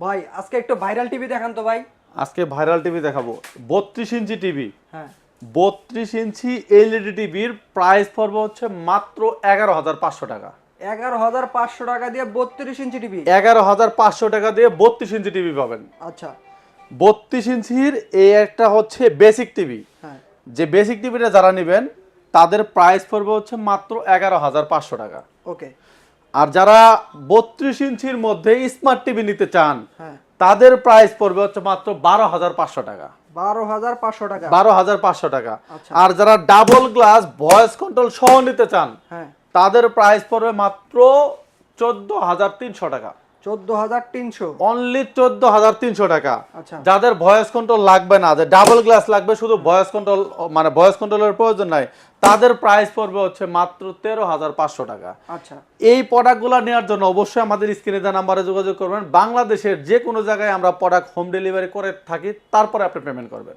ভাই আজকে একটু ভাইরাল টিভি দেখান তো ভাই। আজকে ভাইরাল টিভি দেখাবো 32 ইঞ্চি টিভি। হ্যাঁ 32 ইঞ্চি এলইডি টিভির প্রাইস পড়বে হচ্ছে মাত্র 11,500 টাকা। 11,500 টাকা দিয়ে 32 ইঞ্চি টিভি। 11,500 টাকা দিয়ে 32 ইঞ্চি টিভি পাবেন। আচ্ছা 32 ইঞ্চির এই একটা হচ্ছে বেসিক টিভি। হ্যাঁ যে বেসিক টিভিটা যারা নেবেন তাদের প্রাইস পড়বে হচ্ছে মাত্র 11,500 টাকা। ওকে আর যারা 32 ইঞ্চির মধ্যে স্মার্ট টিভি নিতে চান হ্যাঁ তাদের প্রাইস পড়বে হচ্ছে মাত্র 12,500 টাকা। 12,500 টাকা। 12,500 টাকা। আচ্ছা। আর যারা ডাবল গ্লাস ভয়েস কন্ট্রোল সহ নিতে চান হ্যাঁ তাদের প্রাইস পড়বে মাত্র 14,300 টাকা। 14,300। অনলি 14,300 টাকা। আচ্ছা যাদের ভয়েস কন্ট্রোল লাগবে না, যে ডাবল গ্লাস লাগবে, শুধু ভয়েস কন্ট্রোল মানে ভয়েস কন্ট্রোলের প্রয়োজন নাই, তাদের প্রাইস পড়বে হচ্ছে মাত্র 13,500 টাকা। আচ্ছা এই প্রোডাক্টগুলো নেওয়ার জন্য অবশ্যই আমাদের স্ক্রিনে দেওয়া নাম্বারে যোগাযোগ করবেন। বাংলাদেশের যে কোনো জায়গায় আমরা প্রোডাক্ট হোম ডেলিভারি করে থাকি, তারপরে আপনি পেমেন্ট করবেন।